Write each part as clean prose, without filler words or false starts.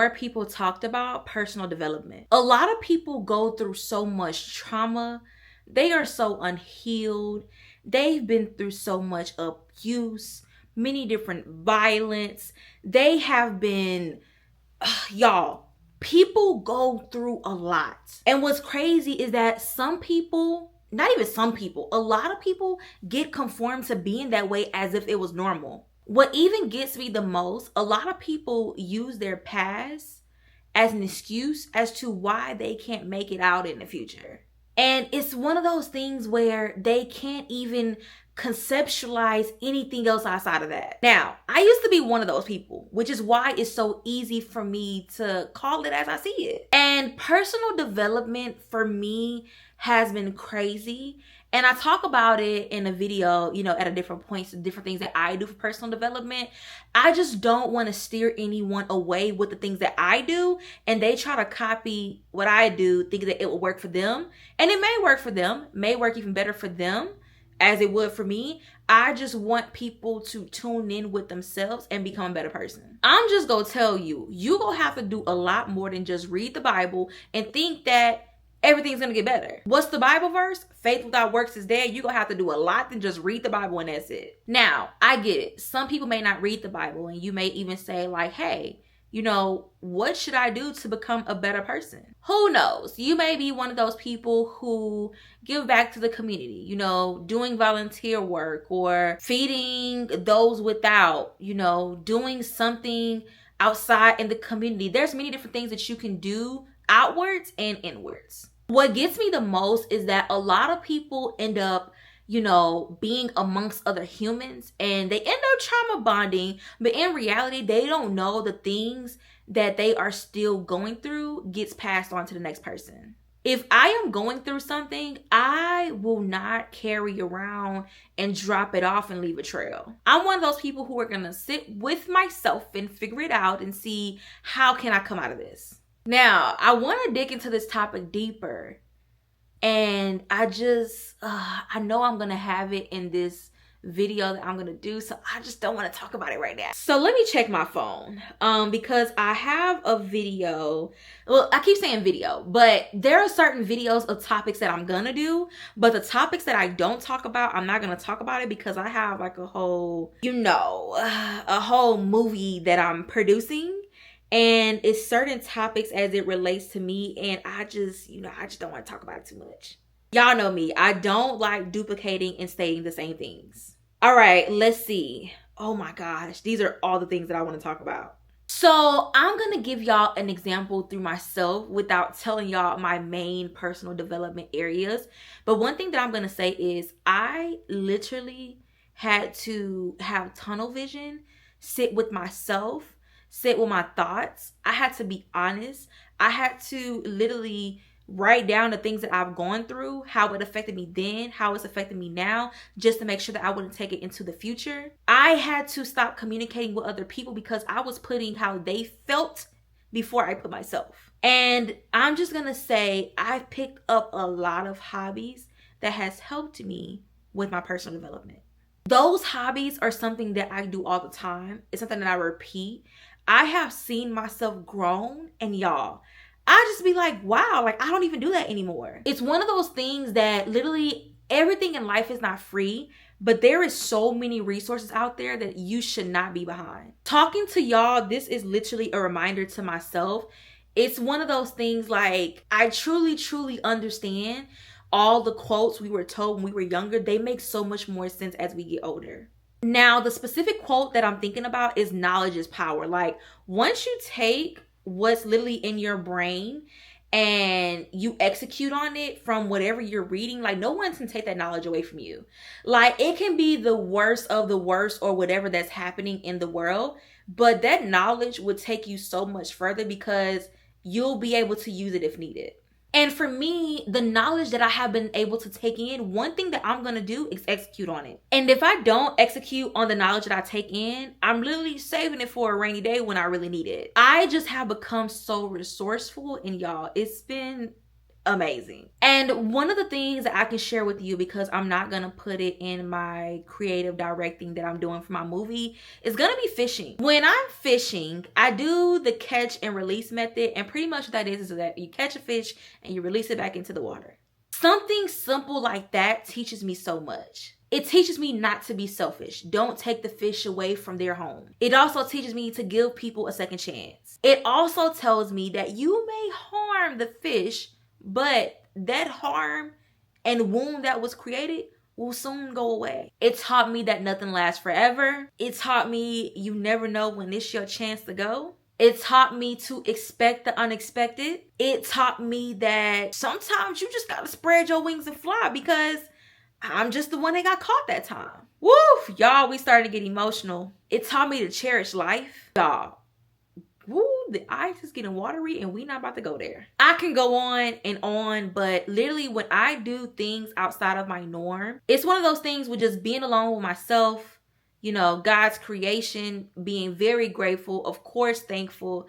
more people talked about personal development. A lot of people go through so much trauma. They are so unhealed. They've been through so much abuse, many different violence. They have been, y'all, people go through a lot. And what's crazy is that some people, not even some people, a lot of people get conformed to being that way as if it was normal. What even gets me the most, a lot of people use their past as an excuse as to why they can't make it out in the future. And it's one of those things where they can't even conceptualize anything else outside of that. Now, I used to be one of those people, which is why it's so easy for me to call it as I see it. And personal development for me has been crazy. And I talk about it in a video, at a different points, different things that I do for personal development. I just don't want to steer anyone away with the things that I do. And they try to copy what I do, thinking that it will work for them. And it may work for them, may work even better for them as it would for me. I just want people to tune in with themselves and become a better person. I'm just going to tell you, you're going to have to do a lot more than just read the Bible and think that everything's gonna get better. What's the Bible verse? Faith without works is dead. You're gonna have to do a lot than just read the Bible and that's it. Now, I get it. Some people may not read the Bible and you may even say like, hey, what should I do to become a better person? Who knows? You may be one of those people who give back to the community, doing volunteer work or feeding those without, doing something outside in the community. There's many different things that you can do outwards and inwards. What gets me the most is that a lot of people end up, being amongst other humans and they end up trauma bonding, but in reality, they don't know the things that they are still going through gets passed on to the next person. If I am going through something, I will not carry around and drop it off and leave a trail. I'm one of those people who are going to sit with myself and figure it out and see how can I come out of this. Now, I want to dig into this topic deeper, and I know I'm going to have it in this video that I'm going to do, so I just don't want to talk about it right now. So let me check my phone, because I have a video. Well, I keep saying video, but there are certain videos of topics that I'm going to do, but the topics that I don't talk about, I'm not going to talk about it because I have like a whole movie that I'm producing. And it's certain topics as it relates to me. And I just don't want to talk about it too much. Y'all know me. I don't like duplicating and saying the same things. All right, let's see. Oh my gosh. These are all the things that I want to talk about. So I'm going to give y'all an example through myself without telling y'all my main personal development areas. But one thing that I'm going to say is I literally had to have tunnel vision, sit with myself, sit with my thoughts. I had to be honest. I had to literally write down the things that I've gone through, how it affected me then, how it's affected me now, just to make sure that I wouldn't take it into the future. I had to stop communicating with other people because I was putting how they felt before I put myself. And I'm just going to say I've picked up a lot of hobbies that has helped me with my personal development. Those hobbies are something that I do all the time. It's something that I repeat. I have seen myself grown, and y'all, I just be like, wow, like I don't even do that anymore. It's one of those things that literally everything in life is not free, but there is so many resources out there that you should not be behind. Talking to y'all, this is literally a reminder to myself. It's one of those things like I truly, truly understand all the quotes we were told when we were younger. They make so much more sense as we get older. Now, the specific quote that I'm thinking about is knowledge is power. Like once you take what's literally in your brain and you execute on it from whatever you're reading, like no one can take that knowledge away from you. Like it can be the worst of the worst or whatever that's happening in the world, but that knowledge would take you so much further because you'll be able to use it if needed. And for me, the knowledge that I have been able to take in, one thing that I'm going to do is execute on it. And if I don't execute on the knowledge that I take in, I'm literally saving it for a rainy day when I really need it. I just have become so resourceful, and y'all, it's been amazing. And one of the things that I can share with you, because I'm not going to put it in my creative directing that I'm doing for my movie, is going to be fishing. When I'm fishing, I do the catch and release method. And pretty much what that is that you catch a fish and you release it back into the water. Something simple like that teaches me so much. It teaches me not to be selfish. Don't take the fish away from their home. It also teaches me to give people a second chance. It also tells me that you may harm the fish, but that harm and wound that was created will soon go away. It taught me that nothing lasts forever. It taught me you never know when it's your chance to go. It taught me to expect the unexpected. It taught me that sometimes you just gotta spread your wings and fly, because I'm just the one that got caught that time. Woo! Y'all, we started to get emotional. It taught me to cherish life. Y'all, woo, the eyes is getting watery and we not about to go there. I can go on, but literally when I do things outside of my norm, it's one of those things with just being alone with myself, you know, God's creation, being very grateful, of course, thankful.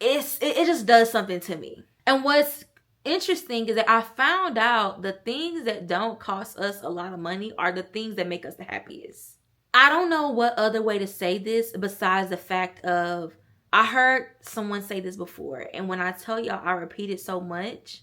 It just does something to me. And what's interesting is that I found out the things that don't cost us a lot of money are the things that make us the happiest. I don't know what other way to say this besides the fact of, I heard someone say this before, and when I tell y'all, I repeat it so much.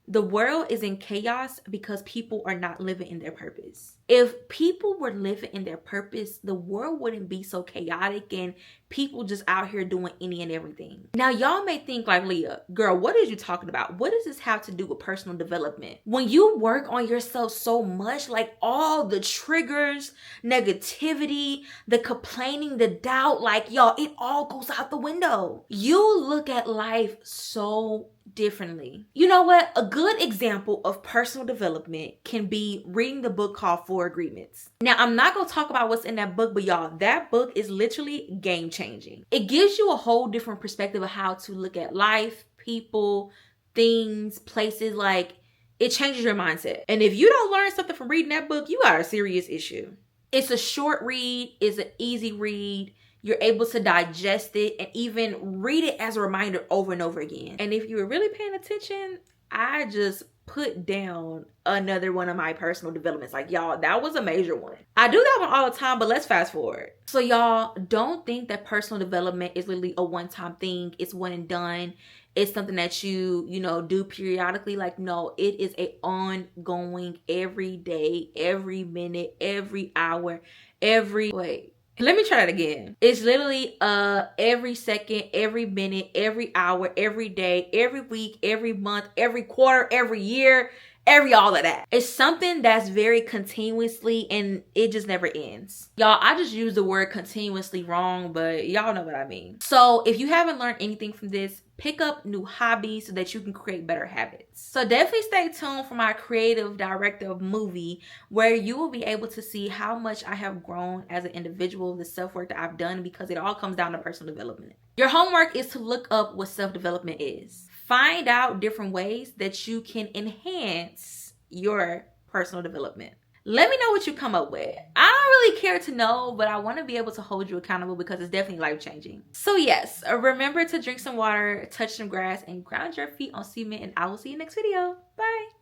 The world is in chaos because people are not living in their purpose. If people were living in their purpose, the world wouldn't be so chaotic and people just out here doing any and everything. Now, y'all may think like, Leah, girl, what is you talking about? What does this have to do with personal development? When you work on yourself so much, like all the triggers, negativity, the complaining, the doubt, like y'all, it all goes out the window. You look at life so differently. You know what? A good example of personal development can be reading the book called Four Agreements. Now, I'm not going to talk about what's in that book, but y'all, that book is literally game changing. It gives you a whole different perspective of how to look at life, people, things, places. Like, it changes your mindset. And if you don't learn something from reading that book, you got a serious issue. It's a short read. It's an easy read. You're able to digest it and even read it as a reminder over and over again. And if you were really paying attention, I just put down another one of my personal developments. Like, y'all, that was a major one. I do that one all the time, but let's fast forward. So y'all, don't think that personal development is literally a one-time thing. It's one and done. It's something that you do periodically. Like, no, it is a ongoing, every day, every minute, every hour, let me try that again. It's literally every second, every minute, every hour, every day, every week, every month, every quarter, every year, all of that. It's something that's very continuously, and it just never ends. Y'all, I just used the word continuously wrong, but y'all know what I mean. So if you haven't learned anything from this, pick up new hobbies so that you can create better habits. So definitely stay tuned for my creative director movie, where you will be able to see how much I have grown as an individual, the self-work that I've done, because it all comes down to personal development. Your homework is to look up what self-development is. Find out different ways that you can enhance your personal development. Let me know what you come up with. I don't really care to know, but I want to be able to hold you accountable because it's definitely life-changing. So yes, remember to drink some water, touch some grass, and ground your feet on cement, and I will see you next video. Bye.